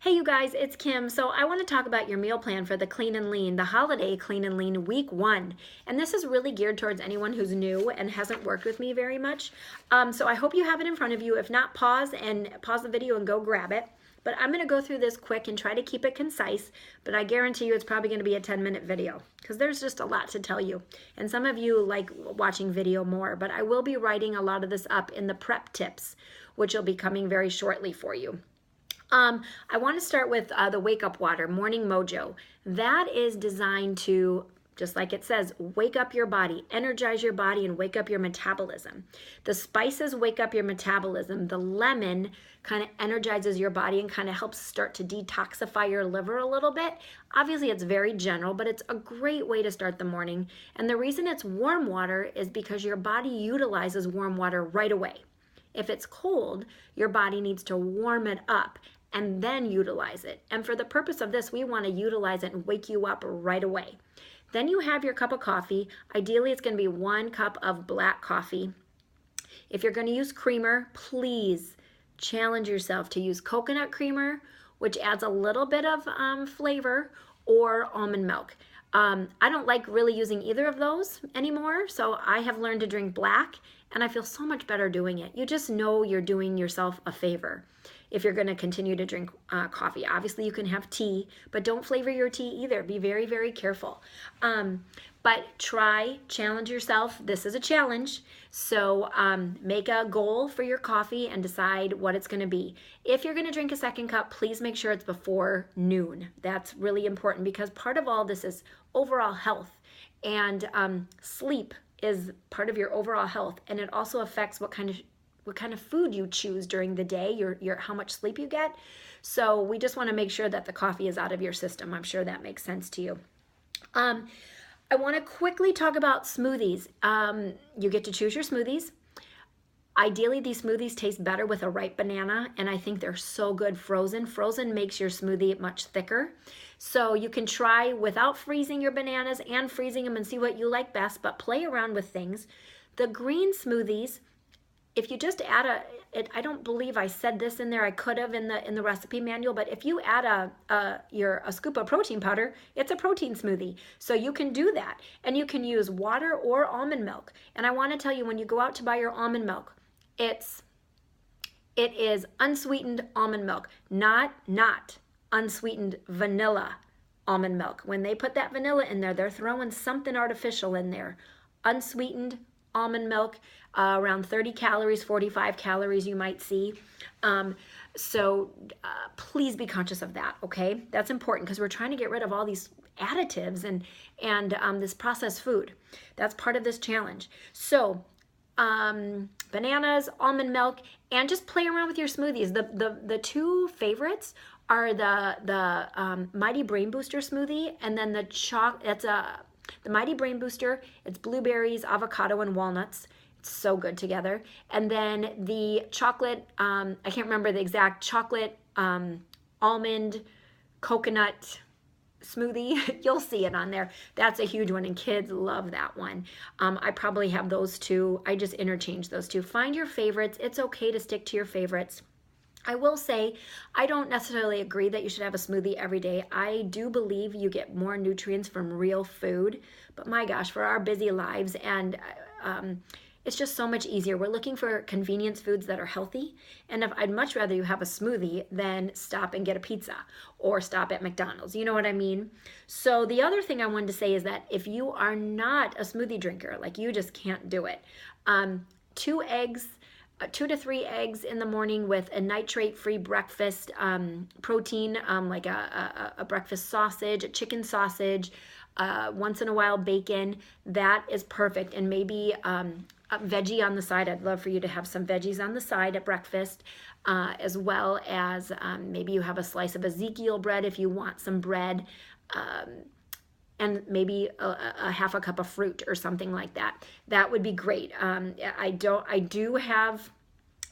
Hey you guys, it's Kim. So I want to talk about your meal plan for the Clean and Lean, the holiday Clean and Lean week 1. And this is really geared towards anyone who's new and hasn't worked with me very much. So I hope you have it in front of you. If not, pause the video and go grab it. But I'm going to go through this quick and try to keep it concise, but I guarantee you it's probably going to be a 10-minute video because there's just a lot to tell you. And some of you like watching video more, but I will be writing a lot of this up in the prep tips, which will be coming very shortly for you. I want to start with the Wake Up Water, Morning Mojo. That is designed to, just like it says, wake up your body, energize your body, and wake up your metabolism. The spices wake up your metabolism. The lemon kind of energizes your body and kind of helps start to detoxify your liver a little bit. Obviously, it's very general, but it's a great way to start the morning. And the reason it's warm water is because your body utilizes warm water right away. If it's cold, your body needs to warm it up and then utilize it. And for the purpose of this, we want to utilize it and wake you up right away. Then you have your cup of coffee. Ideally, it's going to be 1 cup of black coffee. If you're going to use creamer, please challenge yourself to use coconut creamer, which adds a little bit of flavor, or almond milk. I don't like really using either of those anymore, so I have learned to drink black, and I feel so much better doing it. You just know you're doing yourself a favor if you're going to continue to drink coffee. Obviously, you can have tea, but don't flavor your tea either. Be very, very careful. But challenge yourself. This is a challenge. So make a goal for your coffee and decide what it's going to be. If you're going to drink a second cup, please make sure it's before noon. That's really important because part of all this is overall health, and sleep is part of your overall health, and it also affects what kind of food you choose during the day, your how much sleep you get. So we just want to make sure that the coffee is out of your system. I'm sure that makes sense to you. I want to quickly talk about smoothies. You get to choose your smoothies. Ideally, these smoothies taste better with a ripe banana, and I think they're so good frozen. Frozen makes your smoothie much thicker. So you can try without freezing your bananas and freezing them and see what you like best, but play around with things. The green smoothies, if you just add I don't believe I said this in there. I could have in the recipe manual, but if you add a scoop of protein powder, it's a protein smoothie. So you can do that, and you can use water or almond milk. And I want to tell you, when you go out to buy your almond milk, it is unsweetened almond milk, not unsweetened vanilla almond milk. When they put that vanilla in there, they're throwing something artificial in there. Unsweetened almond milk, around 30 calories, 45 calories you might see. So please be conscious of that, okay? That's important because we're trying to get rid of all these additives and this processed food. That's part of this challenge. So bananas, almond milk, and just play around with your smoothies. The two favorites are the Mighty Brain Booster smoothie, and then the Mighty Brain Booster. It's blueberries, avocado, and walnuts. It's so good together. And then the chocolate, I can't remember the exact chocolate, almond, coconut smoothie. You'll see it on there. That's a huge one, and kids love that one. I probably have those two. I just interchange those two. Find your favorites. It's okay to stick to your favorites. I will say, I don't necessarily agree that you should have a smoothie every day. I do believe you get more nutrients from real food, but my gosh, for our busy lives, and it's just so much easier. We're looking for convenience foods that are healthy, and I'd much rather you have a smoothie than stop and get a pizza or stop at McDonald's. You know what I mean? So the other thing I wanted to say is that if you are not a smoothie drinker, like you just can't do it, 2 eggs, 2 to 3 eggs in the morning with a nitrate-free breakfast protein, like a breakfast sausage, a chicken sausage, once in a while bacon. That is perfect. And maybe a veggie on the side. I'd love for you to have some veggies on the side at breakfast, as well as maybe you have a slice of Ezekiel bread if you want some bread, and maybe a half a cup of fruit or something like that. That would be great.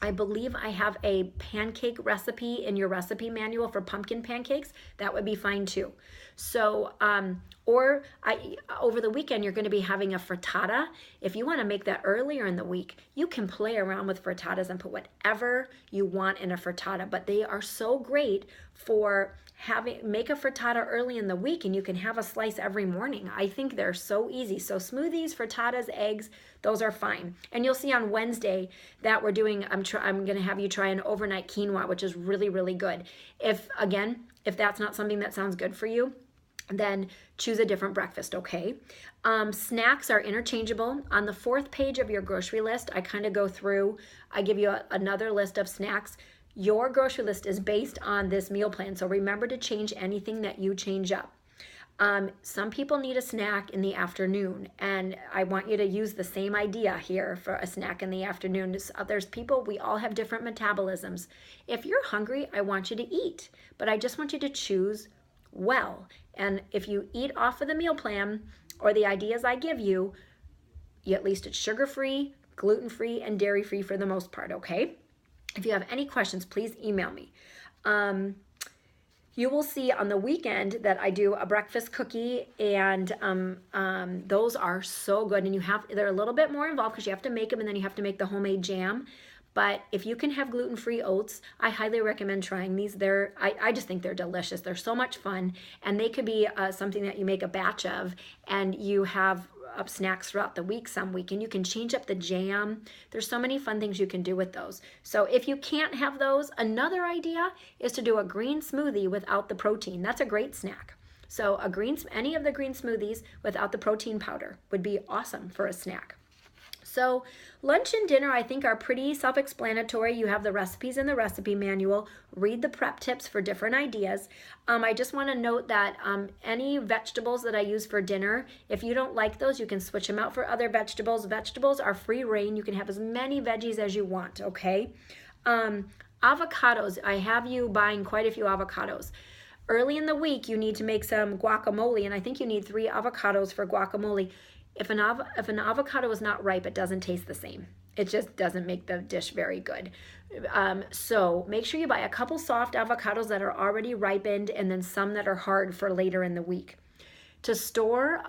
I believe I have a pancake recipe in your recipe manual for pumpkin pancakes. That would be fine too. So, Or over the weekend, you're going to be having a frittata. If you want to make that earlier in the week, you can play around with frittatas and put whatever you want in a frittata. But they are so great for make a frittata early in the week and you can have a slice every morning. I think they're so easy. So smoothies, frittatas, eggs, those are fine. And you'll see on Wednesday that we're doing, I'm going to have you try an overnight quinoa, which is really, really good. If that's not something that sounds good for you, then choose a different breakfast, okay? Snacks are interchangeable. On the 4th page of your grocery list, I kind of go through, I give you another list of snacks. Your grocery list is based on this meal plan, so remember to change anything that you change up. Some people need a snack in the afternoon, and I want you to use the same idea here for a snack in the afternoon. There's people, we all have different metabolisms. If you're hungry, I want you to eat, but I just want you to choose well. And if you eat off of the meal plan or the ideas I give you, at least it's sugar-free, gluten-free, and dairy-free for the most part, okay? If you have any questions, please email me. You will see on the weekend that I do a breakfast cookie, and those are so good. And they're a little bit more involved because you have to make them and then you have to make the homemade jam. But if you can have gluten-free oats, I highly recommend trying these. I just think they're delicious. They're so much fun, and they could be something that you make a batch of, and you have snacks throughout the week some week, and you can change up the jam. There's so many fun things you can do with those. So if you can't have those, another idea is to do a green smoothie without the protein. That's a great snack. So any of the green smoothies without the protein powder would be awesome for a snack. So lunch and dinner, I think, are pretty self-explanatory. You have the recipes in the recipe manual. Read the prep tips for different ideas. I just want to note that any vegetables that I use for dinner, if you don't like those, you can switch them out for other vegetables. Vegetables are free reign. You can have as many veggies as you want, okay? Avocados, I have you buying quite a few avocados. Early in the week, you need to make some guacamole, and I think you need 3 avocados for guacamole. If an avocado is not ripe, it doesn't taste the same. It just doesn't make the dish very good. So make sure you buy a couple soft avocados that are already ripened and then some that are hard for later in the week. To store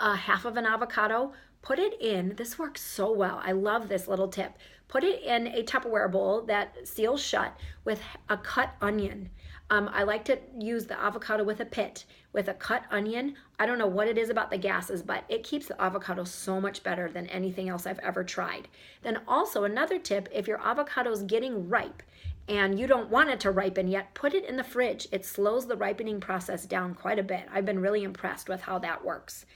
half of an avocado, put it in, this works so well. I love this little tip. Put it in a Tupperware bowl that seals shut with a cut onion. I like to use the avocado with a pit, with a cut onion. I don't know what it is about the gases, but it keeps the avocado so much better than anything else I've ever tried. Then also another tip, if your avocado is getting ripe and you don't want it to ripen yet, put it in the fridge. It slows the ripening process down quite a bit. I've been really impressed with how that works.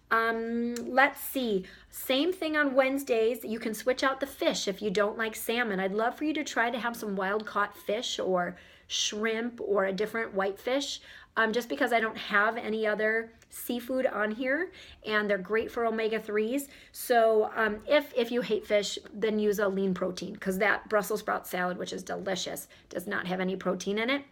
Let's see. Same thing on Wednesdays. You can switch out the fish if you don't like salmon. I'd love for you to try to have some wild caught fish or shrimp or a different whitefish, just because I don't have any other seafood on here, and they're great for omega-3s. So if you hate fish, then use a lean protein, because that Brussels sprout salad, which is delicious, does not have any protein in it.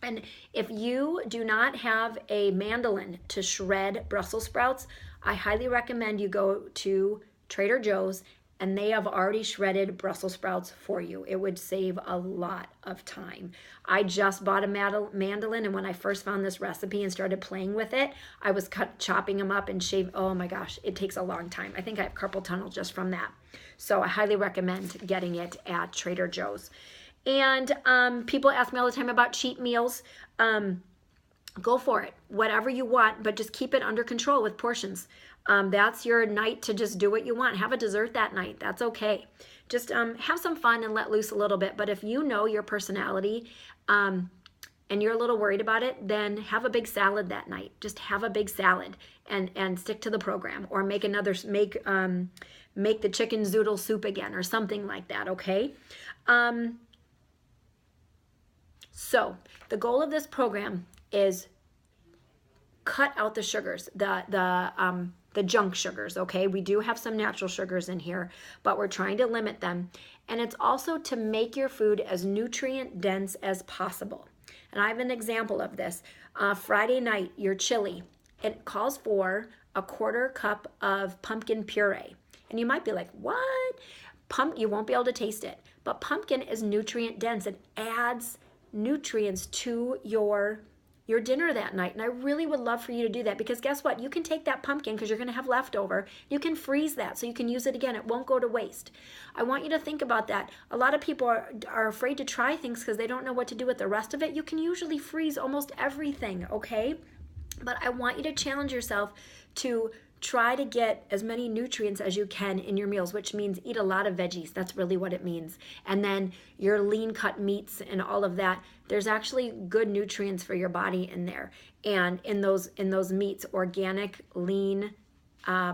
And if you do not have a mandolin to shred Brussels sprouts, I highly recommend you go to Trader Joe's, and they have already shredded Brussels sprouts for you. It would save a lot of time. I just bought a mandolin, and when I first found this recipe and started playing with it, I was chopping them up and shaving. Oh my gosh, it takes a long time. I think I have carpal tunnel just from that. So I highly recommend getting it at Trader Joe's. And people ask me all the time about cheat meals. Go for it, whatever you want, but just keep it under control with portions. That's your night to just do what you want. Have a dessert that night. That's okay. Just have some fun and let loose a little bit. But if you know your personality and you're a little worried about it, then have a big salad that night. Just have a big salad and stick to the program, or make the chicken zoodle soup again or something like that, okay? So the goal of this program is cut out the sugars, the junk sugars, okay? We do have some natural sugars in here, but we're trying to limit them. And it's also to make your food as nutrient dense as possible. And I have an example of this. Friday night, your chili, it calls for a 1/4 cup of pumpkin puree. And you might be like, what? You won't be able to taste it. But pumpkin is nutrient dense. It adds nutrients to your your dinner that night. And I really would love for you to do that, because guess what? You can take that pumpkin, because you're going to have leftover. You can freeze that so you can use it again. It won't go to waste. I want you to think about that. A lot of people are afraid to try things because they don't know what to do with the rest of it. You can usually freeze almost everything, okay? But I want you to challenge yourself to try to get as many nutrients as you can in your meals, which means eat a lot of veggies. That's really what it means. And then your lean cut meats and all of that, there's actually good nutrients for your body in there. And in those meats, organic, lean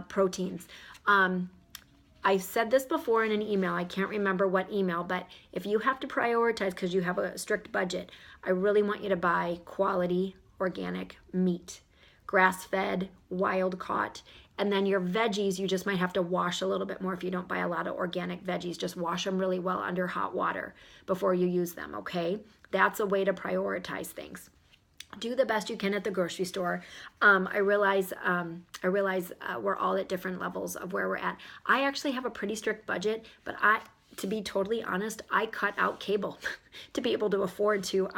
proteins. I said this before in an email. I can't remember what email, but if you have to prioritize because you have a strict budget, I really want you to buy quality organic meat, grass-fed, wild-caught. And then your veggies, you just might have to wash a little bit more if you don't buy a lot of organic veggies. Just wash them really well under hot water before you use them, okay? That's a way to prioritize things. Do the best you can at the grocery store. I realize we're all at different levels of where we're at. I actually have a pretty strict budget, but to be totally honest, I cut out cable to be able to afford to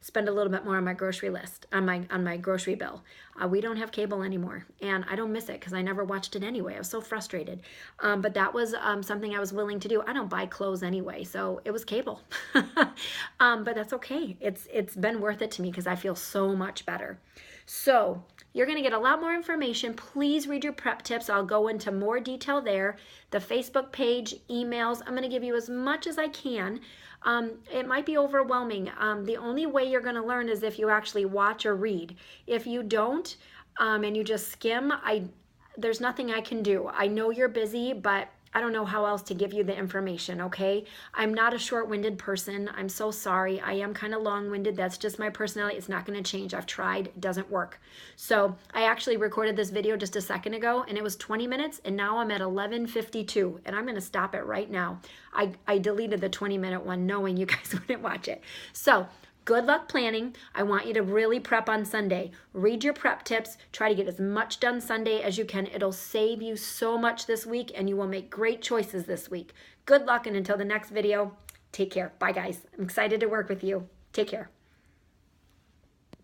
spend a little bit more on my grocery list, on my grocery bill. We don't have cable anymore, and I don't miss it because I never watched it anyway. I was so frustrated. But that was something I was willing to do. I don't buy clothes anyway, so it was cable. But that's okay. It's been worth it to me because I feel so much better. So you're going to get a lot more information. Please read your prep tips. I'll go into more detail there. The Facebook page, emails, I'm going to give you as much as I can. It might be overwhelming. The only way you're going to learn is if you actually watch or read. If you don't, and you just skim, there's nothing I can do. I know you're busy, but I don't know how else to give you the information, okay? I'm not a short-winded person. I'm so sorry. I am kind of long-winded. That's just my personality. It's not going to change. I've tried. It doesn't work. So I actually recorded this video just a second ago, and it was 20 minutes, and now I'm at 11:52, and I'm going to stop it right now. I deleted the 20-minute one knowing you guys wouldn't watch it. So good luck planning. I want you to really prep on Sunday. Read your prep tips. Try to get as much done Sunday as you can. It'll save you so much this week, and you will make great choices this week. Good luck, and until the next video, take care. Bye, guys. I'm excited to work with you. Take care.